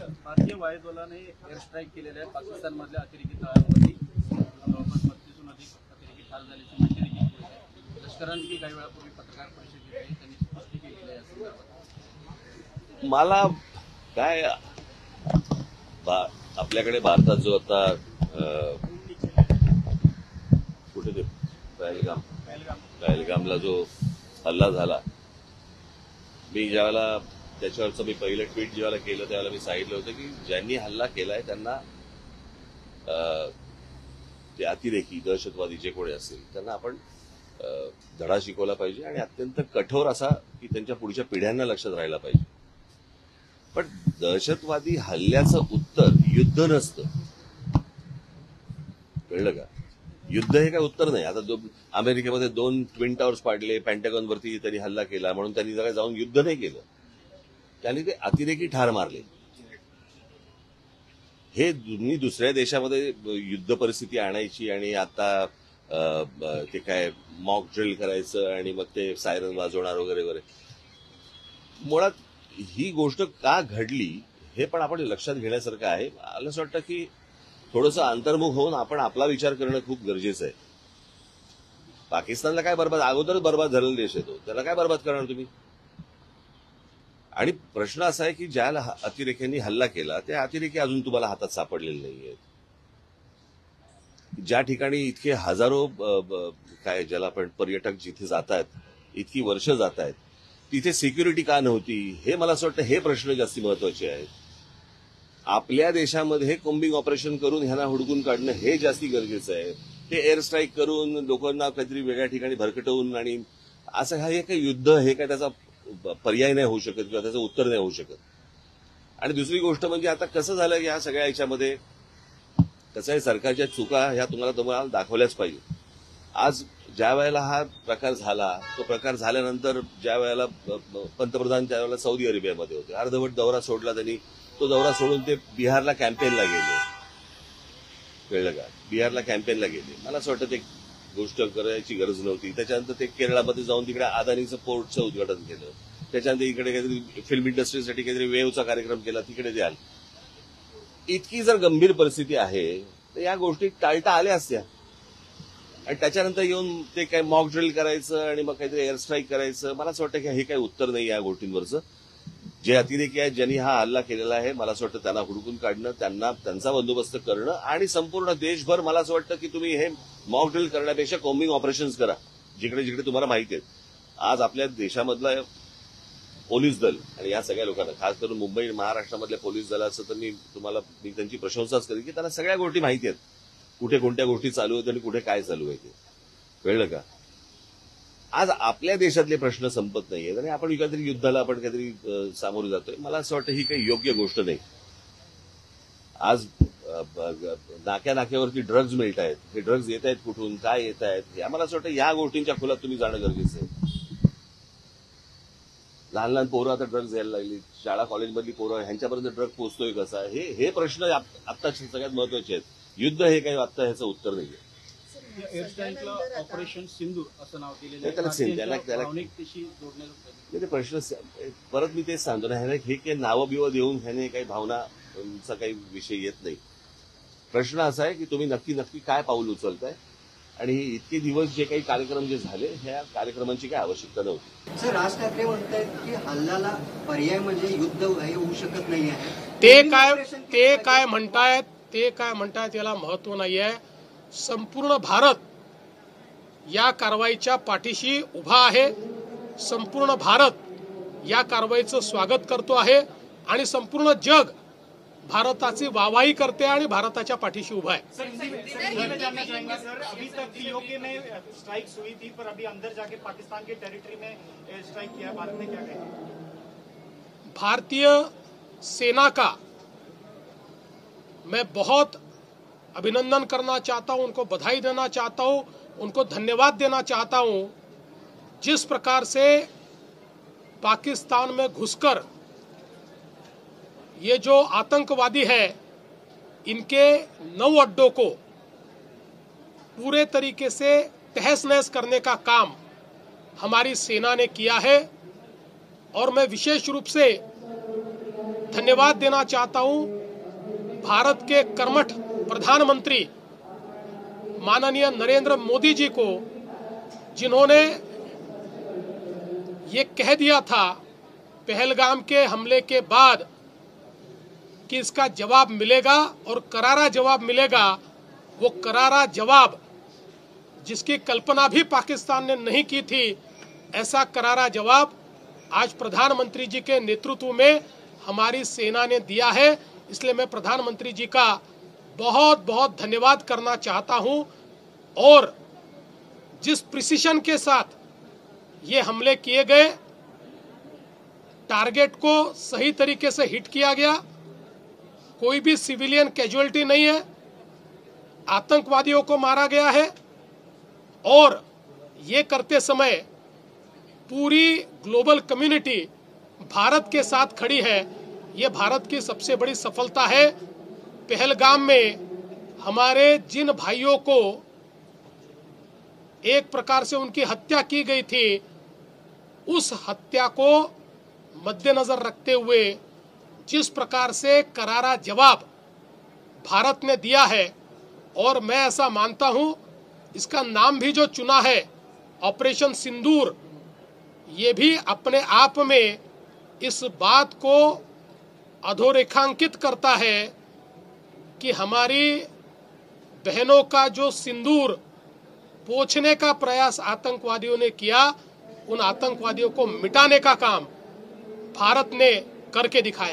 भारतीय वायुदलाने air strike केलेल्या आहे पाकिस्तानमधल्या अतिरेकी तळांवरती जवळपास 32हून अधिक अतिरेकी ठार झाल्याची माहिती देखील मिळत आहे। लष्कराने काही वेळापूर्वी पत्रकार परिषद घेतली, त्यांनी स्पष्ट केलेलं आहे या संदर्भात। मला काय आपल्याकडे भारतात जो आता कुठे ते पहलगामला जो हल्ला झाला, मी ज्यावेळेला त्याच्यावरचं मी पहिलं ट्विट जेव्हा केलं त्यावेळेला मी सांगितलं होतं की ज्यांनी हल्ला केलाय त्यांना ते अतिरेकी दहशतवादी जे कोणी असतील त्यांना आपण धडा शिकवला पाहिजे आणि अत्यंत कठोर असा की त्यांच्या पुढच्या पिढ्यांना लक्षात राहायला पाहिजे। पण दहशतवादी हल्ल्याचं उत्तर युद्ध नसतं, कळलं का? युद्ध हे काय उत्तर नाही। आता अमेरिकेमध्ये 2 ट्विन टावर्स पाडले, पेंटागॉनवरती त्यांनी हल्ला केला म्हणून त्यांनी जरा जाऊन युद्ध नाही केलं, त्यांनी ते अतिरेकी ठार मारले। हे दुसऱ्या देशामध्ये युद्ध परिस्थिती आणायची आणि आता ते काय मॉक ड्रिल करायचं आणि मग ते सायरन वाजवणार वगैरे वगैरे। मुळात ही गोष्ट का घडली हे पण आपण लक्षात घेण्यासारखं आहे। मला असं वाटतं की थोडंसं अंतर्मुख होऊन आपण आपला विचार करणं खूप गरजेचं आहे। पाकिस्तानला काय बरबाद, अगोदरच बरबाद झालेला देश आहे तो, त्याला काय बरबाद करणार तुम्ही? आणि प्रश्न असा आहे की ज्या अतिरेक्यांनी हल्ला केला त्या अतिरेकी अजून तुम्हाला हातात सापडलेले नाहीयेत। ज्या ठिकाणी इतके हजारो काय ज्याला आपण पर्यटक जिथे जात आहेत, इतकी वर्ष जात आहेत, तिथे सिक्युरिटी का नव्हती, हे मला असं वाटतं हे प्रश्न जास्ती महत्वाचे आहेत। आपल्या देशामध्ये कोम्बिंग ऑपरेशन करून ह्यांना हुडकून काढणं हे जास्ती गरजेचं आहे। ते एअर स्ट्राईक करून लोकांना काहीतरी वेगळ्या ठिकाणी भरकटवून आणि असं हे काही युद्ध हे काय त्याचा पर्याय नाही होऊ शकत किंवा त्याचं उत्तर नाही होऊ शकत। आणि दुसरी गोष्ट म्हणजे आता कसं झालं या सगळ्या याच्यामध्ये कसं आहे, सरकारच्या चुका ह्या तुम्हाला दाखवल्याच पाहिजे। आज ज्या वेळेला हा प्रकार झाला, तो प्रकार झाल्यानंतर ज्या वेळेला पंतप्रधान त्यावेळेला सौदी अरेबियामध्ये होते, अर्धवट दौरा सोडला त्यांनी, तो दौरा सोडून ते बिहारला कॅम्पेनला गेले, कळलं का? बिहारला कॅम्पेनला गेले। मला असं वाटतं ते गोष्ट करायची गरज नव्हती। त्याच्यानंतर ते केरळमध्ये जाऊन तिकडे अदानीचं पोर्टचं उद्घाटन केलं, त्याच्यानंतर इकडे काहीतरी फिल्म इंडस्ट्रीसाठी काहीतरी वेवचा कार्यक्रम केला, तिकडे द्याल। इतकी जर गंभीर परिस्थिती आहे तर या गोष्टी टाळता आल्या असत्या। आणि त्याच्यानंतर येऊन ते काय मॉक ड्रिल करायचं आणि मग काहीतरी एअर स्ट्राईक करायचं, मला असं वाटतं की हे काही उत्तर नाही या गोष्टींवरचं। जे अतिरेकी आहेत, ज्यांनी हा हल्ला केलेला आहे, मला असं वाटतं त्यांना हुडकून काढणं, त्यांचा बंदोबस्त करणं आणि संपूर्ण देशभर मला असं वाटतं की तुम्ही हे मॉक ड्रिल करण्यापेक्षा कोम्बिंग ऑपरेशन्स करा, जिकडे जिकडे तुम्हाला माहिती आहेत। आज आपल्या देशामधलं पोलीस दल आणि या सगळ्या लोकांना, खास करून मुंबई महाराष्ट्रामधल्या पोलीस दलाचं तर मी त्यांची प्रशंसाच करेन की त्यांना सगळ्या गोष्टी माहिती आहेत, कुठे कोणत्या गोष्टी चालू आहेत आणि कुठे काय चालू आहे ते, कळलं का? आज आपल्या देशातले प्रश्न संपत नाहीयेत आणि आपण काहीतरी युद्धाला आपण काहीतरी सामोरे जातोय। मला असं वाटतं ही काही योग्य गोष्ट नाही। आज नाक्यावरती ड्रग्ज मिळत आहेत, हे ड्रग्ज येत आहेत कुठून, काय येत आहेत, मला असं वाटतं या गोष्टींच्या खोलात तुम्ही जाणं गरजेचं आहे। लहान लहान पोरं आता ड्रग्ज घ्यायला लागली, शाळा कॉलेजमधली पोरं, ह्यांच्यापर्यंत ड्रग पोहोचतोय कसा, हे प्रश्न आता सगळ्यात महत्वाचे आहेत। युद्ध हे काही आता ह्याचं उत्तर नाहीये। एअर स्ट्राईकला ऑपरेशन सिंदूर असं नाव दिलेलं आहे, ते प्रश्न परत मी तेच सांगतो ना, हे काही नावं बिवं देऊन ह्याने काही भावनाचा काही विषय येत नाही। प्रश्न असा आहे की तुम्ही नक्की काय पाऊल उचलताय आणि इतके दिवस जे काही कार्यक्रम जे झाले, ह्या कार्यक्रमांची काही आवश्यकता नव्हती। सर, राज ठाकरे म्हणतायत की हल्ल्याला पर्याय म्हणजे युद्ध हे होऊ शकत नाही आहे। ते काय म्हणतायत याला महत्व नाहीये। संपूर्ण भारत या कारवाईच्या पाठीशी उभा आहे, संपूर्ण भारत या कारवाईचं स्वागत करतो आहे आणि संपूर्ण जग भारताची वाहवाही करते आणि भारताच्या पाठीशी उभा आहे। अभी तक पीओके में स्ट्राइक्स हुई थी, पर अभी अंदर जाके पाकिस्तान के टेरिटरी में एयर स्ट्राइक किया, भारत ने क्या कहा? भारतीय सेना का मैं बहुत अभिनंदन करना चाहता हूं, उनको बधाई देना चाहता हूं, उनको धन्यवाद देना चाहता हूं। जिस प्रकार से पाकिस्तान में घुसकर ये जो आतंकवादी है, इनके 9 अड्डों को पूरे तरीके से तहस नहस करने का काम हमारी सेना ने किया है। और मैं विशेष रूप से धन्यवाद देना चाहता हूं भारत के कर्मठ प्रधानमंत्री माननीय नरेंद्र मोदी जी को, जिन्होंने ये कह दिया था पहलगाम के हमले के बाद कि इसका जवाब मिलेगा और करारा जवाब मिलेगा। वो करारा जवाब जिसकी कल्पना भी पाकिस्तान ने नहीं की थी, ऐसा करारा जवाब आज प्रधानमंत्री जी के नेतृत्व में हमारी सेना ने दिया है। इसलिए मैं प्रधानमंत्री जी का बहुत बहुत धन्यवाद करना चाहता हूं। और जिस प्रिसिशन के साथ ये हमले किए गए, टारगेट को सही तरीके से हिट किया गया, कोई भी सिविलियन कैजुअलिटी नहीं है, आतंकवादियों को मारा गया है। और ये करते समय पूरी ग्लोबल कम्युनिटी भारत के साथ खड़ी है। ये भारत की सबसे बड़ी सफलता है। पहलगाम में हमारे जिन भाइयों को एक प्रकार से उनकी हत्या की गई थी, उस हत्या को मद्देनजर रखते हुए जिस प्रकार से करारा जवाब भारत ने दिया है, और मैं ऐसा मानता हूं इसका नाम भी जो चुना है ऑपरेशन सिंदूर, ये भी अपने आप में इस बात को अधोरेखांकित करता है कि हमारी बहनों का जो सिंदूर पोंछने का प्रयास आतंकवादियों ने किया, उन आतंकवादियों को मिटाने का काम भारत ने करके दिखाया।